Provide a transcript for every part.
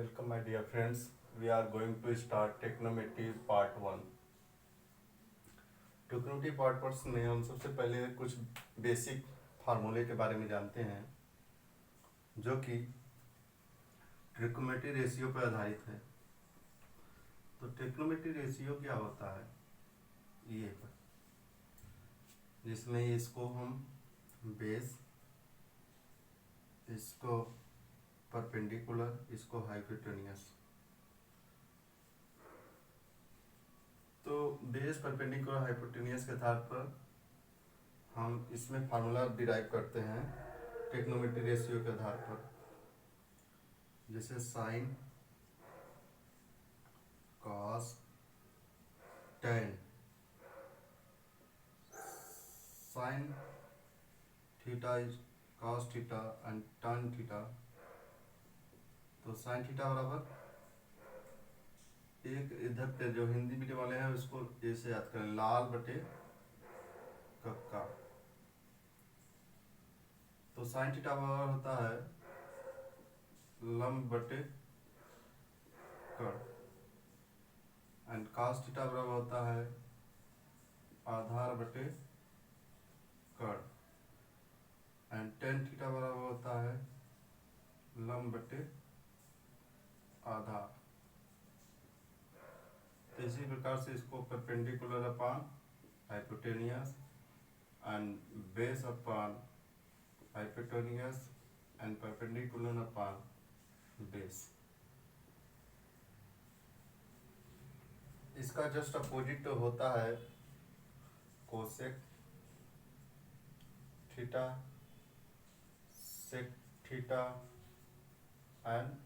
Welcome my dear friends. We are going to start trigonometry part 1. Trigonometry part 1 में हम सबसे पहले कुछ बेसिक फार्मूले के बारे में जानते हैं जो कि ट्रिग्नोमेट्री रेशियो पर आधारित है। तो ट्रिग्नोमेट्री रेशियो क्या होता है ये पर, जिसमें इसको हम बेस, इसको परपेंडिकुलर, इसको हाइपोटेन्यूस। तो बेस, परपेंडिकुलर, हाइपोटेन्यूस के आधार पर हम इसमें फार्मूला डिराइव करते हैं ट्रिग्नोमेट्री रेशियो के आधार पर। जैसे sine, cos, tan. Sine theta is cos theta and tan theta. तो साइन थीटा बराबर, एक इधर पे जो हिंदी मीडियम वाले हैं उसको ऐसे याद करें, लाल बटे कक्का। तो साइन थीटा बराबर होता है लंब बटे कड़, एंड कॉस थीटा बराबर होता है आधार बटे कड़, एंड टेन थीटा बराबर होता है लंब बटे आधार। तो इसी प्रकार से इसको perpendicular upon hypotenuse and base upon hypotenuse and perpendicular upon base. इसका जस्ट अपोजिट होता है cosec theta, sec theta and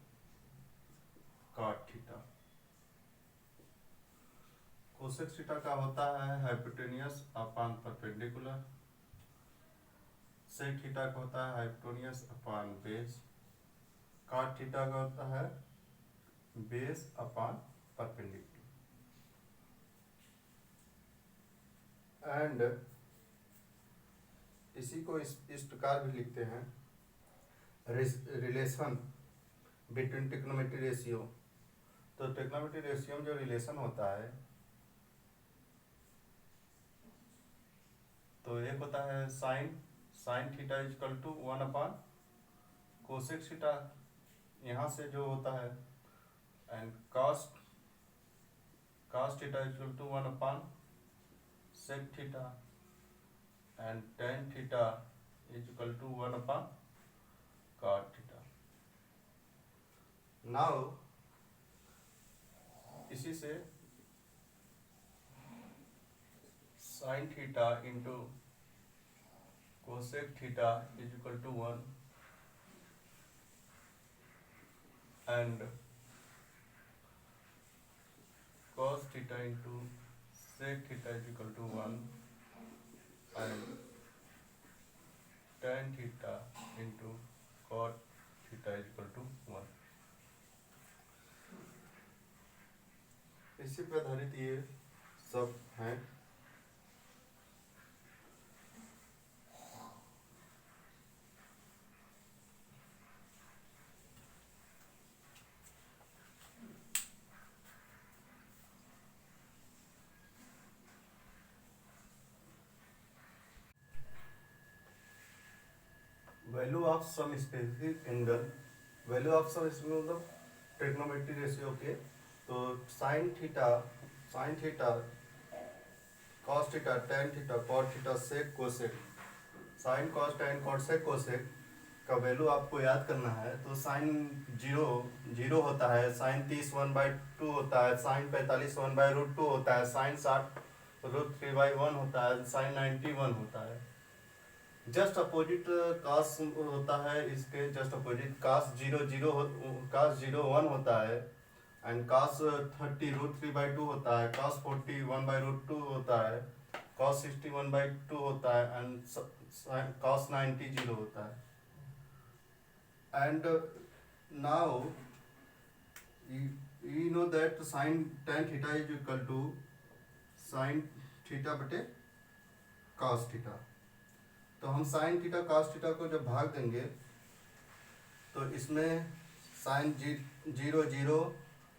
cot theta. Cosec theta का होता है hypotenuse upon perpendicular, sec theta का होता है hypotenuse upon base, cot theta का होता है बेस अपान परपेंडिकुलर। एंड इसी को इस प्रकार भी लिखते हैं, रिलेशन बिटवीन ट्रिग्नोमेट्री रेशियो। तो ट्रिग्नोमेट्री रेशियो में जो रिलेशन होता है, तो एक होता है sine theta is equal to 1 upon cosec theta, यहाँ से जो होता है, and cos theta is equal to 1 upon sec theta, and tan theta is equal to 1 upon cot theta. Now इसी से sine theta into cosec theta is equal to 1 and cos theta into sec theta is equal to 1 and tan theta into cot theta is equal to 1। इसी पर आधारित ये सब हैं। Value of some specific angle, value of some मतलब trigonometry ratio के। तो sine theta cos theta, tan theta, cot theta, sec cosec. Sine cos tan cot sec cosec का वैल्यू आपको याद करना है। तो साइन 0 होता है, साइन 30 1/2 होता है, साइन 45 1/√2 होता है, साइन 60 √3/1 होता है, साइन 90 1 होता है। जस्ट अपोजिट कास होता है, इसके जस्ट अपोजिट कास 0 1 होता है, एंड कास 30 √3/2 होता है, कास 40 1/√2 होता है, कास 60 1/2 होता है, एंड कास 90 0 होता है। And now you know that sin tan theta is equal to sin theta बटे cos थीटा। तो हम साइन थीटा कॉस थीटा को जब भाग देंगे तो इसमें साइन जीरो जीरो,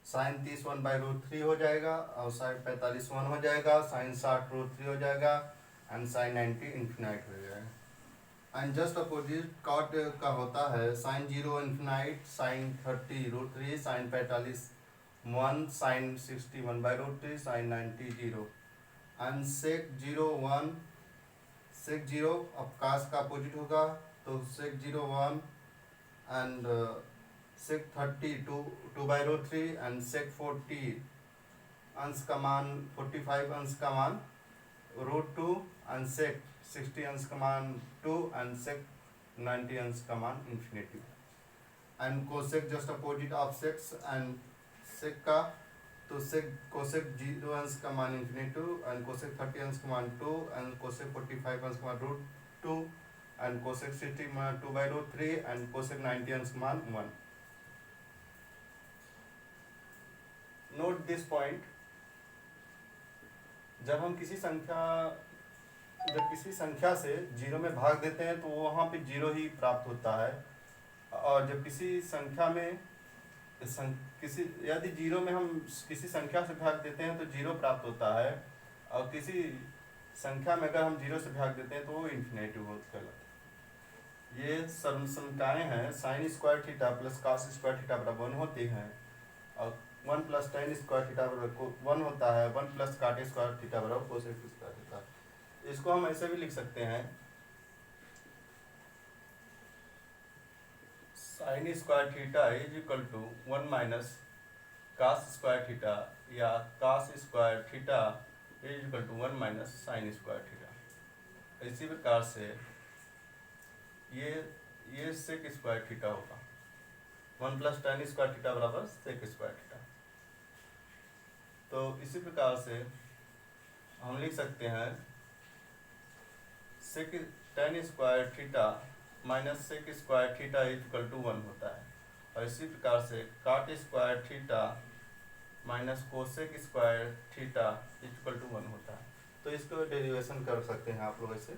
साइन 30 1/√3 हो जाएगा, और साइन 45 1 हो जाएगा, साइन 60√3 हो जाएगा, एंड साइन 90 इन्फिनाइट हो जाएगा। एंड जस्ट अपोजिट कॉट का होता है sine 0 infinite, sine 30√3, sine 45 1, sine 60 1/√3, sine 90 0, and sec 0 1, sec 0 अब कास का अपोजिट होगा, तो सेक 0 1 एंड सेक 30 2/√3 एंड सेक 40 अंश का मान 45 अंश का मान √2 एंड सेक 60 अंश का मान 2 एंड सेक 90 अंश का मान infinity. And cosec just opposite of secs and sec का, तो सेक कोसेक 0 अंश का मान इन्फिनिटी एंड कोसेक 30 अंश का मान 2 एंड कोसेक 45 अंश का मान √2 एंड कोसेक 60 मान 2/√3 एंड कोसेक 90 अंश का मान 1। नोट दिस पॉइंट, जब हम किसी संख्या से जीरो में भाग देते हैं तो वहाँ पे जीरो ही प्राप्त होता है, और जब किसी संख्या में यदि जीरो में हम किसी संख्या से भाग देते हैं तो जीरो प्राप्त होता है, और किसी संख्या में अगर हम जीरो से भाग देते हैं तो वो इन्फिनेटिव होता है। ये समसंख्याएं हैं, sine square theta plus cos square theta बराबर 1 होती हैं, और 1 + tan स्क्वायर थीटा बराबर 1 होता है, 1 + cot स्क्वायर थीटा बराबर कोसेक स्क्वायर थीटा। इसको हम ऐसे भी लिख सकते हैं, sine square theta is equal to 1 - cos square theta, या cos square theta is equal to 1 - sin square theta. इसी प्रकार से ये सेक स्क्वायर थीटा होगा, 1 + tan स्क्वायर थीटा बराबर सेक स्क्वायर थीटा। तो इसी प्रकार से हम लिख सकते हैं sec tan square theta minus sec square theta is equal to 1 होता है, और इसी प्रकार से cot square theta minus cosec square theta is equal to 1 होता है। तो इसको डेरिवेशन कर सकते हैं आप लोग ऐसे।